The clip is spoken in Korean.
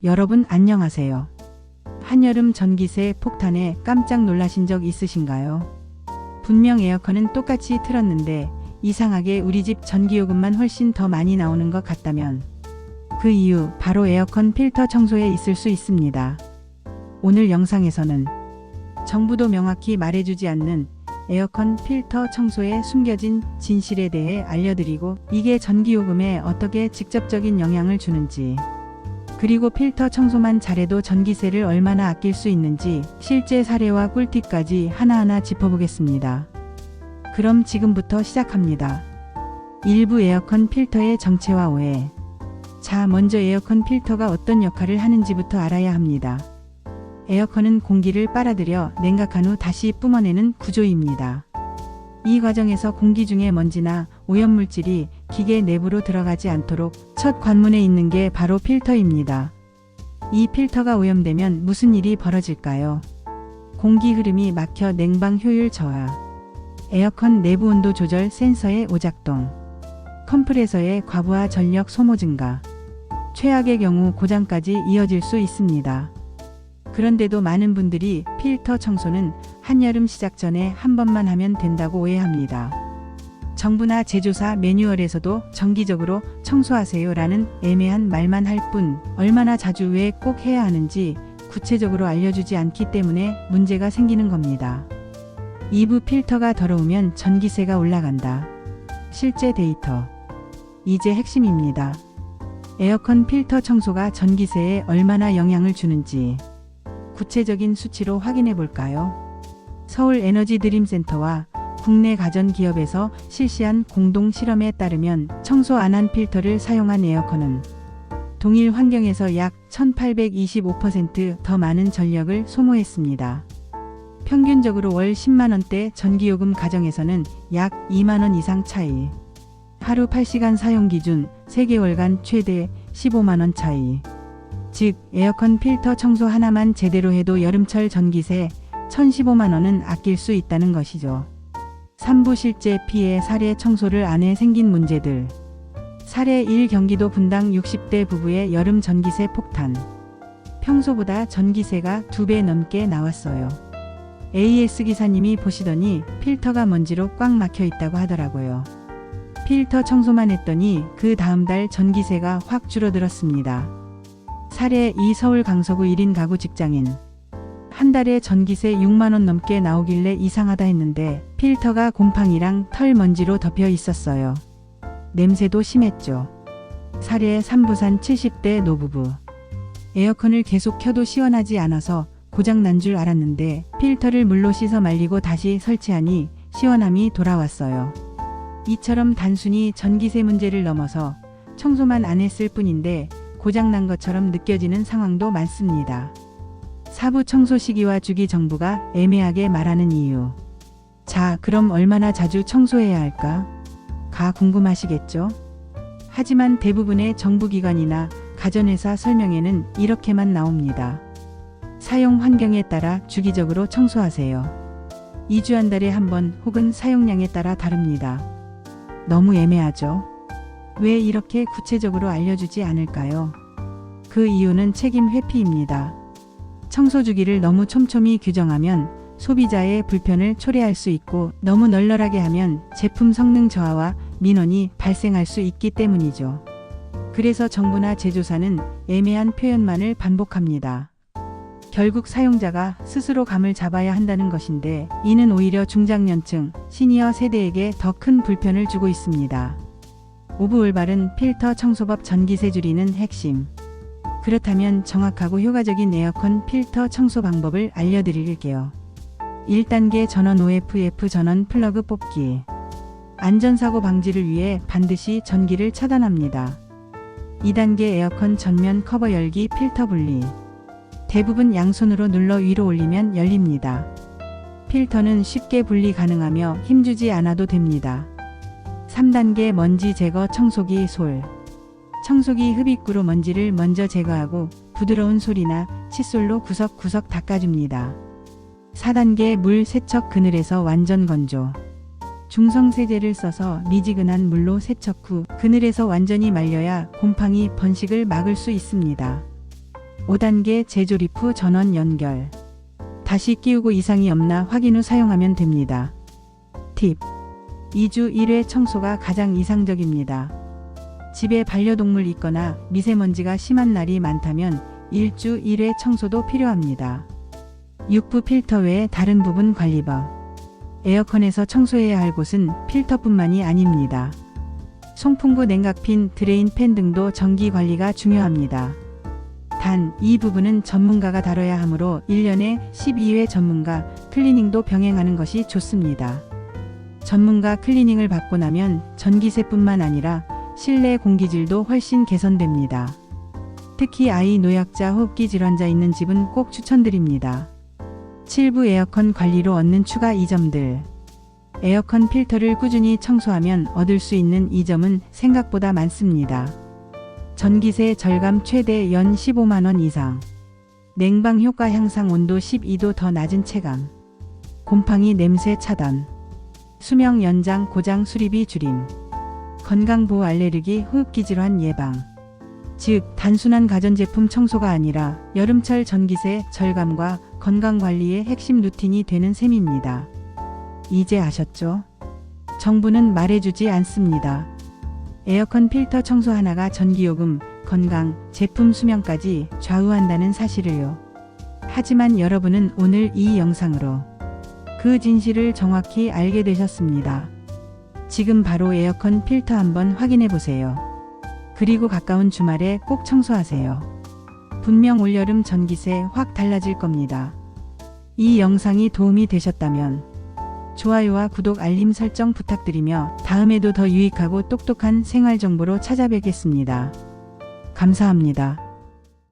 여러분 안녕하세요. 한여름 전기세 폭탄에 깜짝 놀라신 적 있으신가요? 분명 에어컨은 똑같이 틀었는데 이상하게 우리 집 전기요금만 훨씬 더 많이 나오는 것 같다면 그 이유 바로 에어컨 필터 청소에 있을 수 있습니다. 오늘 영상에서는 정부도 명확히 말해주지 않는 에어컨 필터 청소에 숨겨진 진실에 대해 알려드리고 이게 전기요금에 어떻게 직접적인 영향을 주는지 그리고 필터 청소만 잘해도 전기세를 얼마나 아낄 수 있는지 실제 사례와 꿀팁까지 하나하나 짚어보겠습니다. 그럼 지금부터 시작합니다. 일부 에어컨 필터의 정체와 오해. 자, 먼저 에어컨 필터가 어떤 역할을 하는지부터 알아야 합니다. 에어컨은 공기를 빨아들여 냉각한 후 다시 뿜어내는 구조입니다. 이 과정에서 공기 중에 먼지나 오염물질이 기계 내부로 들어가지 않도록 첫 관문에 있는 게 바로 필터입니다. 이 필터가 오염되면 무슨 일이 벌어질까요? 공기 흐름이 막혀 냉방 효율 저하, 에어컨 내부 온도 조절 센서의 오작동, 컴프레서의 과부하 전력 소모 증가, 최악의 경우 고장까지 이어질 수 있습니다. 그런데도 많은 분들이 필터 청소는 한여름 시작 전에 한 번만 하면 된다고 오해합니다. 정부나 제조사 매뉴얼에서도 정기적으로 청소하세요라는 애매한 말만 할 뿐 얼마나 자주 왜 꼭 해야 하는지 구체적으로 알려주지 않기 때문에 문제가 생기는 겁니다. 이부 필터가 더러우면 전기세가 올라간다. 실제 데이터. 이제 핵심입니다. 에어컨 필터 청소가 전기세에 얼마나 영향을 주는지 구체적인 수치로 확인해 볼까요? 서울에너지드림센터와 국내 가전기업에서 실시한 공동 실험에 따르면 청소 안 한 필터를 사용한 에어컨은 동일 환경에서 약 1825% 더 많은 전력을 소모했습니다. 평균적으로 월 10만원대 전기요금 가정에서는 약 2만원 이상 차이. 하루 8시간 사용 기준 3개월간 최대 15만원 차이. 즉 에어컨 필터 청소 하나만 제대로 해도 여름철 전기세 1,015만원은 아낄 수 있다는 것이죠. 3부 실제 피해 사례 청소를 안 해 생긴 문제들. 사례 1 경기도 분당 60대 부부의 여름 전기세 폭탄. 평소보다 전기세가 2배 넘게 나왔어요. AS 기사님이 보시더니 필터가 먼지로 꽉 막혀 있다고 하더라고요. 필터 청소만 했더니 그 다음 달 전기세가 확 줄어들었습니다. 사례 2 서울 강서구 1인 가구 직장인. 한 달에 전기세 6만원 넘게 나오길래 이상하다 했는데 필터가 곰팡이랑 털 먼지로 덮여 있었어요. 냄새도 심했죠. 사례 3 부산 70대 노부부. 에어컨을 계속 켜도 시원하지 않아서 고장 난 줄 알았는데 필터를 물로 씻어 말리고 다시 설치하니 시원함이 돌아왔어요. 이처럼 단순히 전기세 문제를 넘어서 청소만 안 했을 뿐인데 고장난 것처럼 느껴지는 상황도 많습니다. 사부 청소 시기와 주기 정부가 애매하게 말하는 이유. 자, 그럼 얼마나 자주 청소해야 할까? 가 궁금하시겠죠? 하지만 대부분의 정부기관이나 가전회사 설명에는 이렇게만 나옵니다. 사용 환경에 따라 주기적으로 청소하세요. 2주 한 달에 한 번 혹은 사용량에 따라 다릅니다. 너무 애매하죠? 왜 이렇게 구체적으로 알려주지 않을까요? 그 이유는 책임 회피입니다. 청소 주기를 너무 촘촘히 규정하면 소비자의 불편을 초래할 수 있고 너무 널널하게 하면 제품 성능 저하와 민원이 발생할 수 있기 때문이죠. 그래서 정부나 제조사는 애매한 표현만을 반복합니다. 결국 사용자가 스스로 감을 잡아야 한다는 것인데 이는 오히려 중장년층, 시니어 세대에게 더 큰 불편을 주고 있습니다. 오브 올바른 필터 청소법 전기세 줄이는 핵심. 그렇다면 정확하고 효과적인 에어컨 필터 청소 방법을 알려드릴게요. 1단계 전원 OFF 전원 플러그 뽑기. 안전사고 방지를 위해 반드시 전기를 차단합니다. 2단계 에어컨 전면 커버 열기 필터 분리. 대부분 양손으로 눌러 위로 올리면 열립니다. 필터는 쉽게 분리 가능하며 힘주지 않아도 됩니다. 3단계 먼지 제거 청소기 솔. 청소기 흡입구로 먼지를 먼저 제거하고 부드러운 솔이나 칫솔로 구석구석 닦아줍니다. 4단계 물 세척 그늘에서 완전 건조. 중성세제를 써서 미지근한 물로 세척 후 그늘에서 완전히 말려야 곰팡이 번식을 막을 수 있습니다. 5단계 재조립 후 전원 연결. 다시 끼우고 이상이 없나 확인 후 사용하면 됩니다. 팁. 2주 1회 청소가 가장 이상적입니다. 집에 반려동물 있거나 미세먼지가 심한 날이 많다면 1주 1회 청소도 필요합니다. 육부 필터 외에 다른 부분 관리법. 에어컨에서 청소해야 할 곳은 필터뿐만이 아닙니다. 송풍구 냉각핀, 드레인 팬 등도 정기 관리가 중요합니다. 단, 이 부분은 전문가가 다뤄야 하므로 1년에 12회 전문가 클리닝도 병행하는 것이 좋습니다. 전문가 클리닝을 받고 나면 전기세뿐만 아니라 실내 공기질도 훨씬 개선됩니다. 특히 아이, 노약자, 호흡기 질환자 있는 집은 꼭 추천드립니다. 7부 에어컨 관리로 얻는 추가 이점들. 에어컨 필터를 꾸준히 청소하면 얻을 수 있는 이점은 생각보다 많습니다. 전기세 절감 최대 연 15만원 이상. 냉방 효과 향상, 온도 12도 더 낮은 체감. 곰팡이 냄새 차단. 수명 연장, 고장 수리비 줄임. 건강보호, 알레르기, 호흡기 질환 예방. 즉, 단순한 가전제품 청소가 아니라 여름철 전기세 절감과 건강관리의 핵심 루틴이 되는 셈입니다. 이제 아셨죠? 정부는 말해주지 않습니다. 에어컨 필터 청소 하나가 전기요금, 건강, 제품 수명까지 좌우한다는 사실을요. 하지만 여러분은 오늘 이 영상으로 그 진실을 정확히 알게 되셨습니다. 지금 바로 에어컨 필터 한번 확인해 보세요. 그리고 가까운 주말에 꼭 청소하세요. 분명 올여름 전기세 확 달라질 겁니다. 이 영상이 도움이 되셨다면 좋아요와 구독, 알림 설정 부탁드리며 다음에도 더 유익하고 똑똑한 생활 정보로 찾아뵙겠습니다. 감사합니다.